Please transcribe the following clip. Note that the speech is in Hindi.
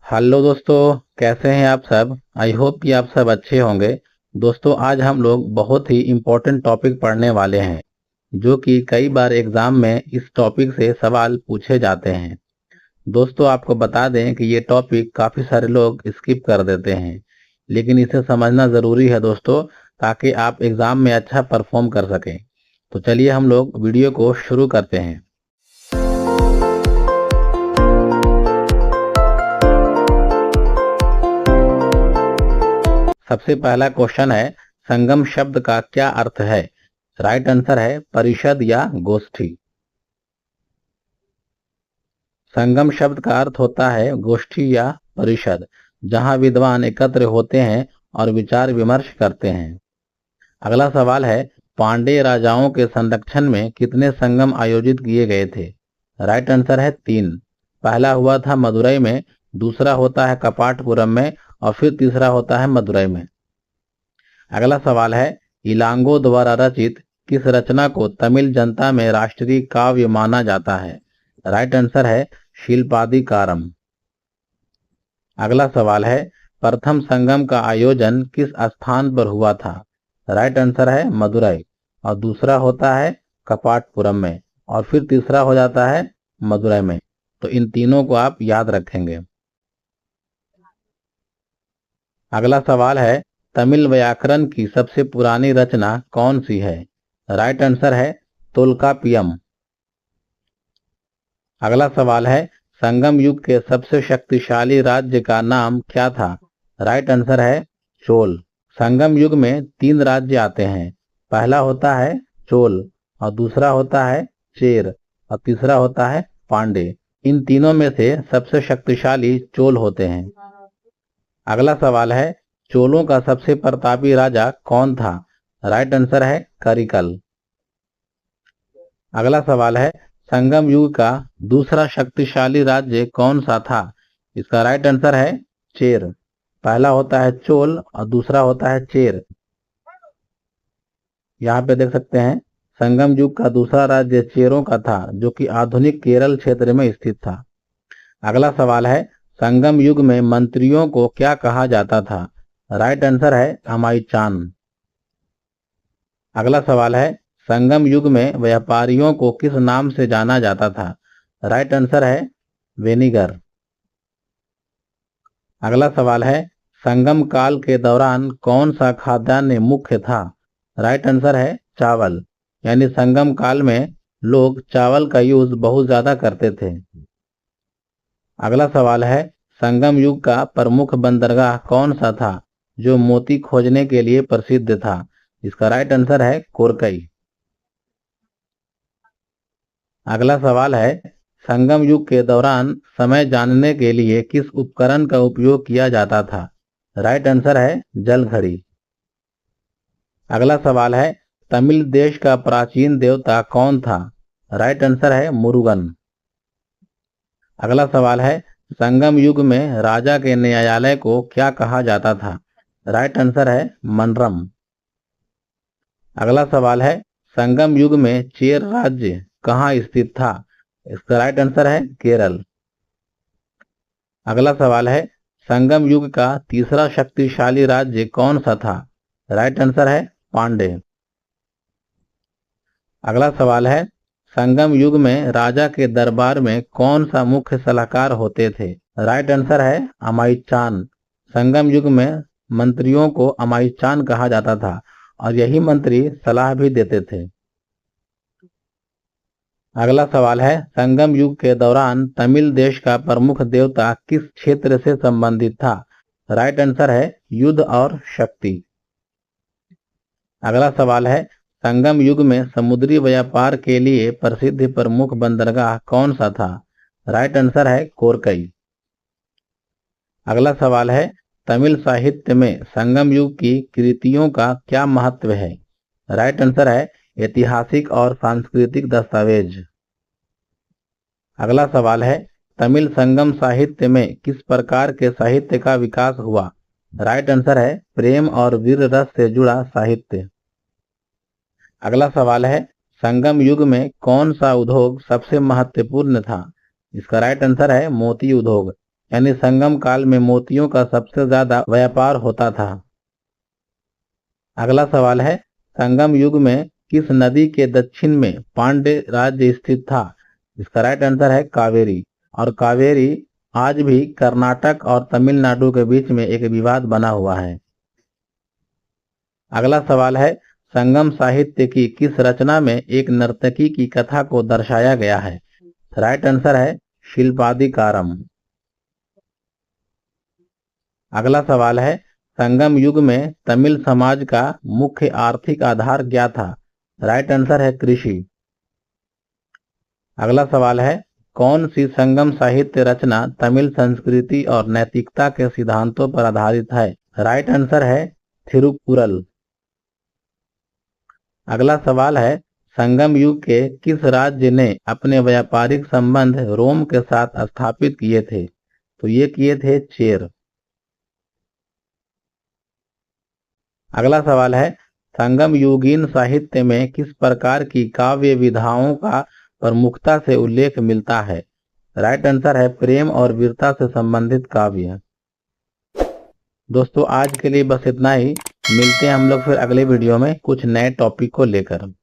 हेलो दोस्तों, कैसे हैं आप सब। आई होप कि आप सब अच्छे होंगे। दोस्तों, आज हम लोग बहुत ही इम्पोर्टेंट टॉपिक पढ़ने वाले हैं जो कि कई बार एग्जाम में इस टॉपिक से सवाल पूछे जाते हैं। दोस्तों, आपको बता दें कि ये टॉपिक काफ़ी सारे लोग स्किप कर देते हैं, लेकिन इसे समझना ज़रूरी है दोस्तों, ताकि आप एग्ज़ाम में अच्छा परफॉर्म कर सकें। तो चलिए हम लोग वीडियो को शुरू करते हैं। सबसे पहला क्वेश्चन है, संगम शब्द का क्या अर्थ है। राइट आंसर है परिषद या गोष्ठी। संगम शब्द का अर्थ होता है गोष्ठी या परिषद, जहां विद्वान एकत्र होते हैं और विचार विमर्श करते हैं। अगला सवाल है, पांड्य राजाओं के संरक्षण में कितने संगम आयोजित किए गए थे। राइट आंसर है 3। पहला हुआ था मदुरई में, दूसरा होता है कपाटपुरम में और फिर तीसरा होता है मदुरई में। अगला सवाल है, इलांगो द्वारा रचित किस रचना को तमिल जनता में राष्ट्रीय काव्य माना जाता है। राइट आंसर है शिल्पादिकारम। अगला सवाल है, प्रथम संगम का आयोजन किस स्थान पर हुआ था। राइट आंसर है मदुरई और दूसरा होता है कपाटपुरम में और फिर तीसरा हो जाता है मदुरई में। तो इन तीनों को आप याद रखेंगे। अगला सवाल है, तमिल व्याकरण की सबसे पुरानी रचना कौन सी है। राइट आंसर है तोल्कापियम। अगला सवाल है, संगम युग के सबसे शक्तिशाली राज्य का नाम क्या था। राइट आंसर है चोल। संगम युग में 3 राज्य आते हैं। पहला होता है चोल और दूसरा होता है चेर और तीसरा होता है पांडे। इन तीनों में से सबसे शक्तिशाली चोल होते हैं। अगला सवाल है, चोलों का सबसे प्रतापी राजा कौन था। राइट आंसर है करिकल। अगला सवाल है, संगम युग का दूसरा शक्तिशाली राज्य कौन सा था। इसका राइट आंसर है चेर। पहला होता है चोल और दूसरा होता है चेर। यहाँ पे देख सकते हैं, संगम युग का दूसरा राज्य चेरों का था, जो कि आधुनिक केरल क्षेत्र में स्थित था। अगला सवाल है, संगम युग में मंत्रियों को क्या कहा जाता था। राइट आंसर है अमाईचान। अगला सवाल है, संगम युग में व्यापारियों को किस नाम से जाना जाता था। राइट आंसर है वेनिगर। अगला सवाल है, संगम काल के दौरान कौन सा खाद्यान्न मुख्य था। राइट आंसर है चावल। यानी संगम काल में लोग चावल का यूज बहुत ज्यादा करते थे। अगला सवाल है, संगम युग का प्रमुख बंदरगाह कौन सा था जो मोती खोजने के लिए प्रसिद्ध था। इसका राइट आंसर है कोरकई। अगला सवाल है, संगम युग के दौरान समय जानने के लिए किस उपकरण का उपयोग किया जाता था। राइट आंसर है जल घड़ी। अगला सवाल है, तमिल देश का प्राचीन देवता कौन था। राइट आंसर है मुरुगन। अगला सवाल है, संगम युग में राजा के न्यायालय को क्या कहा जाता था। राइट आंसर है मनरम। अगला सवाल है, संगम युग में चेर राज्य कहाँ स्थित था। इसका राइट आंसर है केरल। अगला सवाल है, संगम युग का तीसरा शक्तिशाली राज्य कौन सा था। राइट आंसर है पांडे। अगला सवाल है, संगम युग में राजा के दरबार में कौन सा मुख्य सलाहकार होते थे। राइट आंसर है अमाईचान। संगम युग में मंत्रियों को अमाईचान कहा जाता था और यही मंत्री सलाह भी देते थे। अगला सवाल है, संगम युग के दौरान तमिल देश का प्रमुख देवता किस क्षेत्र से संबंधित था। राइट आंसर है युद्ध और शक्ति। अगला सवाल है, संगम युग में समुद्री व्यापार के लिए प्रसिद्ध प्रमुख बंदरगाह कौन सा था। राइट आंसर है कोरकई। अगला सवाल है, तमिल साहित्य में संगम युग की कृतियों का क्या महत्व है। राइट आंसर है ऐतिहासिक और सांस्कृतिक दस्तावेज। अगला सवाल है, तमिल संगम साहित्य में किस प्रकार के साहित्य का विकास हुआ। राइट आंसर है प्रेम और वीर रस से जुड़ा साहित्य। अगला सवाल है, संगम युग में कौन सा उद्योग सबसे महत्वपूर्ण था। इसका राइट आंसर है मोती उद्योग। यानी संगम काल में मोतियों का सबसे ज्यादा व्यापार होता था। अगला सवाल है, संगम युग में किस नदी के दक्षिण में पांड्य राज्य स्थित था? इसका राइट आंसर है कावेरी। और कावेरी आज भी कर्नाटक और तमिलनाडु के बीच में एक विवाद बना हुआ है। अगला सवाल है, संगम साहित्य की किस रचना में एक नर्तकी की कथा को दर्शाया गया है? राइट आंसर है शिल्पादिकारम। अगला सवाल है, संगम युग में तमिल समाज का मुख्य आर्थिक आधार क्या था? राइट आंसर है कृषि। अगला सवाल है, कौन सी संगम साहित्य रचना तमिल संस्कृति और नैतिकता के सिद्धांतों पर आधारित है? राइट आंसर है थिरुकुरल। अगला सवाल है, संगम युग के किस राज्य ने अपने व्यापारिक संबंध रोम के साथ स्थापित किए थे? तो ये किए थे चेर। अगला सवाल है, संगम युगीन साहित्य में किस प्रकार की काव्य विधाओं का प्रमुखता से उल्लेख मिलता है? राइट आंसर है प्रेम और वीरता से संबंधित काव्य। दोस्तों आज के लिए बस इतना ही। मिलते हैं हम लोग फिर अगले वीडियो में कुछ नए टॉपिक को लेकर।